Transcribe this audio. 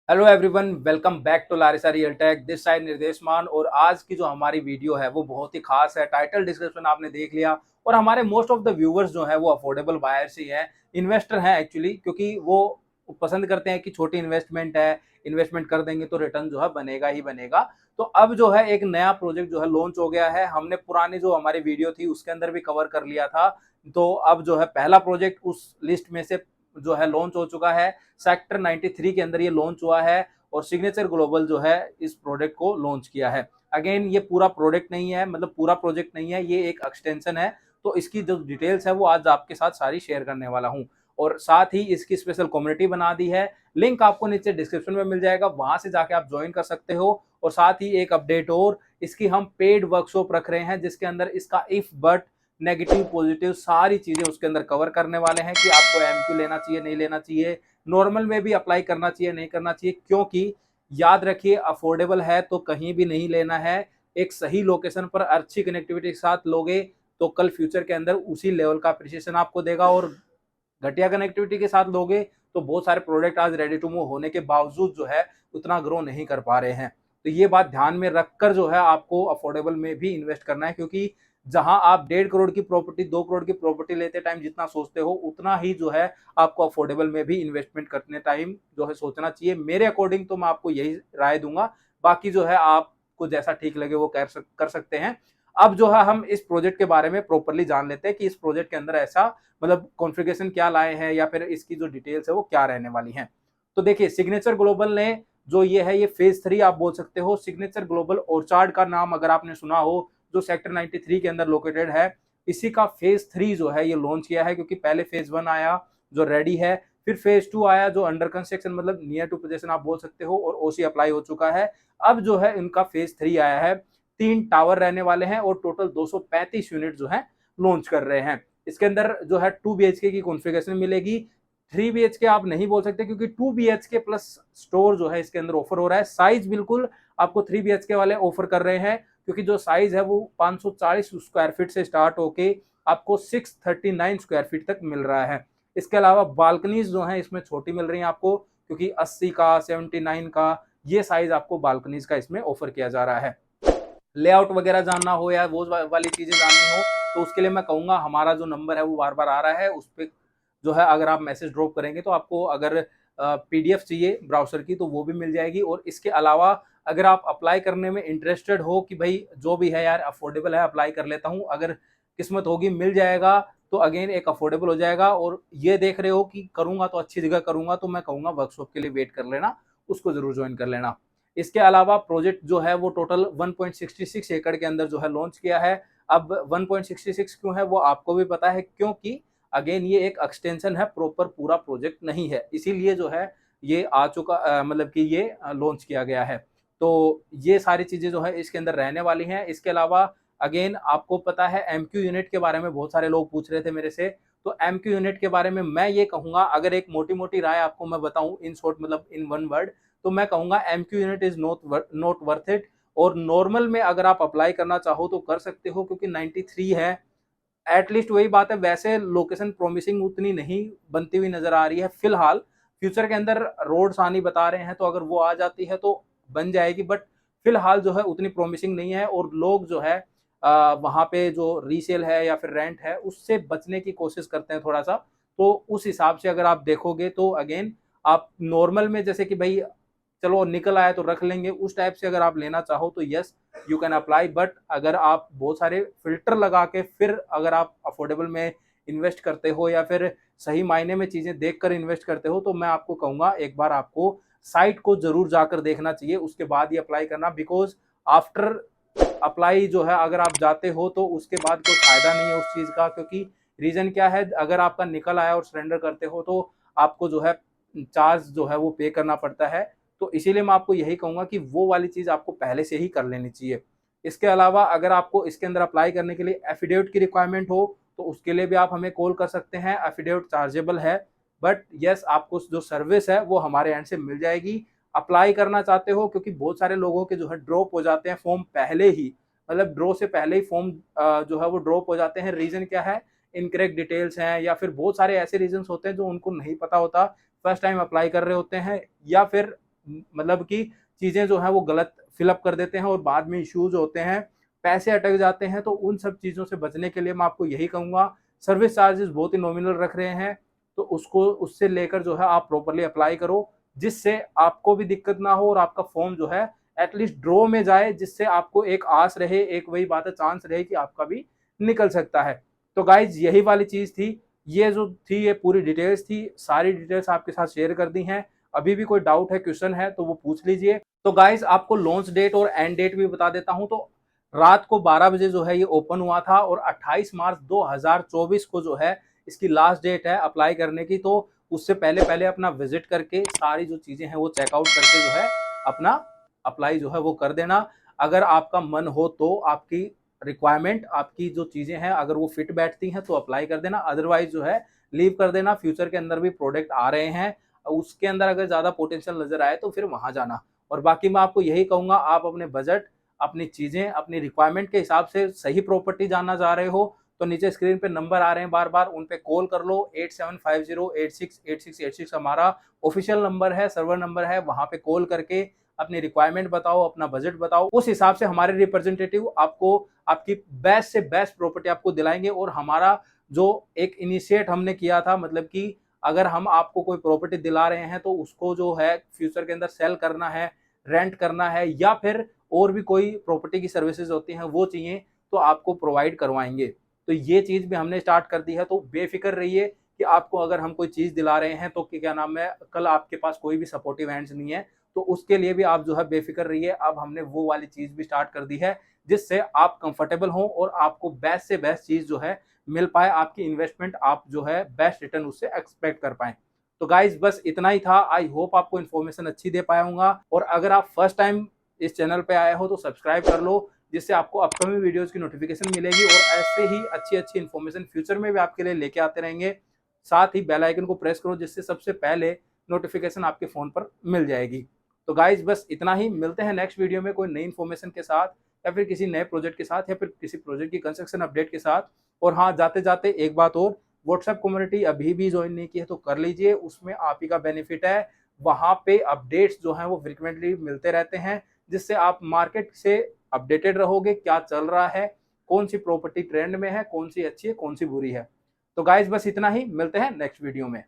Hello everyone, welcome back to Larissa real tech. This side Nirdesh Maan. और आज की जो हमारी वीडियो है वो बहुत ही खास है। टाइटल डिस्क्रिप्शन आपने देख लिया। और हमारे मोस्ट ऑफ द व्यूवर्स जो है वो अफोर्डेबल बायर्स ही हैं, इन्वेस्टर हैं एक्चुअली, क्योंकि वो पसंद करते हैं कि छोटी इन्वेस्टमेंट है, इन्वेस्टमेंट कर देंगे तो रिटर्न जो है बनेगा ही बनेगा। तो अब जो है एक नया प्रोजेक्ट जो है लॉन्च हो गया है। हमने पुरानी जो हमारी वीडियो थी उसके अंदर भी कवर कर लिया था। तो अब जो है पहला प्रोजेक्ट उस लिस्ट में से जो है लॉन्च हो चुका है। सेक्टर 93 के अंदर ये लॉन्च हुआ है और सिग्नेचर ग्लोबल जो है इस प्रोडक्ट को लॉन्च किया है। अगेन ये पूरा प्रोडक्ट नहीं है, मतलब पूरा प्रोजेक्ट नहीं है, ये एक एक्सटेंशन है। तो इसकी जो डिटेल्स है वो आज आपके साथ सारी शेयर करने वाला हूँ। और साथ ही इसकी स्पेशल कम्युनिटी बना दी है। लिंक आपको नीचे डिस्क्रिप्शन में मिल जाएगा, वहां से जाके आप ज्वाइन कर सकते हो। और साथ ही एक अपडेट और, इसकी हम पेड वर्कशॉप रख रहे हैं जिसके अंदर इसका इफ बट नेगेटिव पॉजिटिव सारी चीजें उसके अंदर कवर करने वाले हैं कि आपको एमक्यू लेना चाहिए नहीं लेना चाहिए, नॉर्मल में भी अप्लाई करना चाहिए नहीं करना चाहिए। क्योंकि याद रखिए, अफोर्डेबल है तो कहीं भी नहीं लेना है। एक सही लोकेशन पर अच्छी कनेक्टिविटी के साथ लोगे तो कल फ्यूचर के अंदर उसी लेवल का अप्रिसिएशन आपको देगा। और घटिया कनेक्टिविटी के साथ लोगे तो बहुत सारे प्रोडक्ट आज रेडी टू मूव होने के बावजूद जो है उतना ग्रो नहीं कर पा रहे हैं। तो ये बात ध्यान में रखकर जो है आपको अफोर्डेबल में भी इन्वेस्ट करना है, क्योंकि जहां आप 1.5 करोड़ की प्रॉपर्टी 2 करोड़ की प्रॉपर्टी लेते टाइम जितना सोचते हो उतना ही जो है आपको अफोर्डेबल में भी इन्वेस्टमेंट करने टाइम जो है सोचना चाहिए। मेरे अकॉर्डिंग तो मैं आपको यही राय दूंगा। बाकी जो है आपको जैसा ठीक लगे वो कर सकते हैं। अब जो है हम इस प्रोजेक्ट के बारे में प्रॉपरली जान लेते हैं कि इस प्रोजेक्ट के अंदर ऐसा मतलब कॉन्फ़िगरेशन क्या लाए हैं या फिर इसकी जो डिटेल्स है वो क्या रहने वाली हैं। तो देखिए, सिग्नेचर ग्लोबल ने जो ये फेज 3 आप बोल सकते हो। सिग्नेचर ग्लोबल ऑर्चार्ड का नाम अगर आपने सुना हो, जो सेक्टर 93 के अंदर लोकेटेड है, इसी का फेज 3 जो है ये लॉन्च किया है। क्योंकि पहले फेज 1 आया जो रेडी है, फिर फेज 2 आया जो अंडर कंस्ट्रक्शन मतलब नियर टू पोजेशन आप बोल सकते हो, और ओसी अप्लाई हो चुका है। अब जो है इनका फेज 3 आया है। 3 टावर रहने वाले हैं और टोटल 235 यूनिट जो है लॉन्च कर रहे हैं। इसके अंदर जो है 2 BHK की कॉन्फ़िगरेशन मिलेगी। 3 BHK आप नहीं बोल सकते क्योंकि 2 BHK प्लस स्टोर जो है इसके अंदर ऑफर हो रहा है। साइज बिल्कुल आपको 3 BHK वाले ऑफर कर रहे हैं, क्योंकि जो साइज है वो 540 स्क्वायर फीट से स्टार्ट होके आपको 639 स्क्वायर फीट तक मिल रहा है। इसके अलावा बालकनीज जो है इसमें छोटी मिल रही है आपको, क्योंकि 80 का 79 का ये साइज आपको बालकनीज का इसमें ऑफर किया जा रहा है। लेआउट वगैरह जानना हो या वो वाली चीजें जाननी हो तो उसके लिए मैं कहूंगा हमारा जो नंबर है वो बार बार आ रहा है, उस पर जो है अगर आप मैसेज ड्रॉप करेंगे तो आपको अगर पीडीएफ चाहिए ब्राउजर की तो वो भी मिल जाएगी। और इसके अलावा अगर आप अप्लाई करने में इंटरेस्टेड हो कि भाई जो भी है यार अफोर्डेबल है अप्लाई कर लेता हूँ, अगर किस्मत होगी मिल जाएगा तो अगेन एक अफोर्डेबल हो जाएगा। और ये देख रहे हो कि करूंगा तो अच्छी जगह करूंगा, तो मैं कहूंगा वर्कशॉप के लिए वेट कर लेना, उसको जरूर ज्वाइन कर लेना। इसके अलावा प्रोजेक्ट जो है वो टोटल 1.66 एकड़ के अंदर जो है लॉन्च किया है। अब 1.66 क्यों है वो आपको भी पता है, क्योंकि अगेन ये एक एक्सटेंशन है, प्रॉपर पूरा प्रोजेक्ट नहीं है, इसीलिए जो है ये आ चुका मतलब कि ये लॉन्च किया गया है। तो ये सारी चीजें जो है इसके अंदर रहने वाली हैं। इसके अलावा अगेन आपको पता है एमक्यू यूनिट के बारे में बहुत सारे लोग पूछ रहे थे मेरे से। तो एमक्यू यूनिट के बारे में मैं ये कहूंगा, अगर एक मोटी मोटी राय आपको मैं बताऊं इन शॉर्ट मतलब इन वन वर्ड, तो मैं कहूंगा MQ unit is not worth it. और नॉर्मल में अगर आप अप्लाई करना चाहो तो कर सकते हो, क्योंकि 93 है एटलीस्ट। वही बात है, वैसे लोकेशन प्रोमिसिंग उतनी नहीं बनती हुई नजर आ रही है फिलहाल। फ्यूचर के अंदर रोड्स आनी बता रहे हैं, तो अगर वो आ जाती है तो बन जाएगी, बट फिलहाल जो है उतनी प्रोमिसिंग नहीं है। और लोग जो है वहां पे जो रीसेल है या फिर रेंट है उससे बचने की कोशिश करते हैं थोड़ा सा। तो उस हिसाब से अगर आप देखोगे तो अगेन आप नॉर्मल में जैसे कि भाई चलो निकल आया तो रख लेंगे, उस टाइप से अगर आप लेना चाहो तो yes you can apply. But अगर आप बहुत सारे फिल्टर लगा के फिर अगर आप अफोर्डेबल में इन्वेस्ट करते हो या फिर सही मायने में चीजें देखकर इन्वेस्ट करते हो, तो मैं आपको कहूंगा एक बार आपको साइट को जरूर जाकर देखना चाहिए, उसके बाद ही अप्लाई करना। बिकॉज आफ्टर अप्लाई जो है अगर आप जाते हो तो उसके बाद कोई फायदा नहीं है उस चीज का। क्योंकि रीजन क्या है, अगर आपका निकल आया और सरेंडर करते हो तो आपको जो है चार्ज जो है वो पे करना पड़ता है। तो इसीलिए मैं आपको यही कहूंगा कि वो वाली चीज आपको पहले से ही कर लेनी चाहिए। इसके अलावा अगर आपको इसके अंदर अप्लाई करने के लिए एफिडेविट की रिक्वायरमेंट हो तो उसके लिए भी आप हमें कॉल कर सकते हैं। एफिडेविट चार्जेबल है, बट यस आपको जो सर्विस है वो हमारे एंड से मिल जाएगी। अप्लाई करना चाहते हो, क्योंकि बहुत सारे लोगों के जो है ड्रॉप हो जाते हैं फॉर्म पहले ही, मतलब ड्रॉ से पहले ही फॉर्म जो है वो ड्रॉप हो जाते हैं। रीजन क्या है, इनकरेक्ट डिटेल्स हैं या फिर बहुत सारे ऐसे रीजन होते हैं जो उनको नहीं पता होता, फर्स्ट टाइम अप्लाई कर रहे होते हैं, या फिर मतलब कि चीजें जो है वो गलत फिलअप कर देते हैं और बाद में इश्यूज होते हैं, पैसे अटक जाते हैं। तो उन सब चीजों से बचने के लिए मैं आपको यही कहूंगा, सर्विस चार्जेस बहुत ही नॉमिनल रख रहे हैं, तो उसको उससे लेकर जो है आप प्रॉपरली अप्लाई करो, जिससे आपको भी दिक्कत ना हो और आपका फॉर्म जो है एटलीस्ट ड्रॉ में जाए, जिससे आपको एक आस रहे, एक वही बात है चांस रहे कि आपका भी निकल सकता है। तो गाइज यही वाली चीज थी, ये जो थी ये पूरी डिटेल्स थी, सारी डिटेल्स आपके साथ शेयर कर दी हैं। अभी भी कोई डाउट है, क्वेश्चन है तो वो पूछ लीजिए। तो गाइज आपको लॉन्च डेट और एंड डेट भी बता देता हूं। तो रात को 12 बजे जो है ये ओपन हुआ था और 28 मार्च 2024 को जो है इसकी लास्ट डेट है अप्लाई करने की। तो उससे पहले पहले अपना विजिट करके सारी जो चीजें हैं वो चेकआउट करके जो है अपना अप्लाई जो है वो कर देना। अगर आपका मन हो तो आपकी रिक्वायरमेंट, आपकी जो चीजें हैं अगर वो फिट बैठती हैं तो अप्लाई कर देना, अदरवाइज जो है लीव कर देना। फ्यूचर के अंदर भी प्रोडक्ट आ रहे हैं, उसके अंदर अगर ज्यादा पोटेंशियल नजर आए तो फिर वहां जाना। और बाकी मैं आपको यही कहूंगा, आप अपने बजट, अपनी चीजें, अपनी रिक्वायरमेंट के हिसाब से सही प्रॉपर्टी जानना चाह रहे हो तो नीचे स्क्रीन पे नंबर आ रहे हैं बार बार, उन पे कॉल कर लो। 8750868686 हमारा ऑफिशियल नंबर है, सर्वर नंबर है, वहां पे कॉल करके अपनी रिक्वायरमेंट बताओ, अपना बजट बताओ, उस हिसाब से हमारे रिप्रेजेंटेटिव आपको आपकी बेस्ट से बेस्ट प्रॉपर्टी आपको दिलाएंगे। और हमारा जो एक इनिशिएट हमने किया था, मतलब कि अगर हम आपको कोई प्रॉपर्टी दिला रहे हैं तो उसको जो है फ्यूचर के अंदर सेल करना है, रेंट करना है, या फिर और भी कोई प्रॉपर्टी की सर्विसेज होती हैं वो चाहिए तो आपको प्रोवाइड करवाएंगे। तो ये चीज भी हमने स्टार्ट कर दी है। तो बेफिक्र रहिए कि आपको अगर हम कोई चीज दिला रहे हैं तो क्या नाम है, कल आपके पास कोई भी सपोर्टिव हैंड्स नहीं है तो उसके लिए भी आप जो है बेफिक्र रहिए। अब हमने वो वाली चीज भी स्टार्ट कर दी है जिससे आप कंफर्टेबल हो और आपको बेस्ट से बेस्ट चीज जो है मिल पाए, आपकी इन्वेस्टमेंट आप जो है बेस्ट रिटर्न उससे एक्सपेक्ट कर पाए। तो गाइज बस इतना ही था। आई होप आपको इन्फॉर्मेशन अच्छी दे पाया हूँ। और अगर आप फर्स्ट टाइम इस चैनल पे आए हो तो सब्सक्राइब कर लो, जिससे आपको अपकमिंग वीडियोस की नोटिफिकेशन मिलेगी और ऐसे ही अच्छी अच्छी इन्फॉर्मेशन फ्यूचर में भी आपके लिए लेके आते रहेंगे। साथ ही बेल आइकन को प्रेस करो जिससे सबसे पहले नोटिफिकेशन आपके फोन पर मिल जाएगी। तो गाइज बस इतना ही, मिलते हैं नेक्स्ट वीडियो में कोई नई इन्फॉर्मेशन के साथ, या फिर किसी नए प्रोजेक्ट के साथ, या फिर किसी प्रोजेक्ट की कंस्ट्रक्शन अपडेट के साथ। और हाँ, जाते जाते एक बात और, व्हाट्सएप कम्युनिटी अभी भी ज्वाइन नहीं की है तो कर लीजिए, उसमें आप ही का बेनिफिट है। वहां पे अपडेट्स जो हैं वो फ्रिक्वेंटली मिलते रहते हैं, जिससे आप मार्केट से अपडेटेड रहोगे, क्या चल रहा है, कौन सी प्रॉपर्टी ट्रेंड में है, कौन सी अच्छी है, कौन सी बुरी है। तो गाइज बस इतना ही, मिलते हैं नेक्स्ट वीडियो में।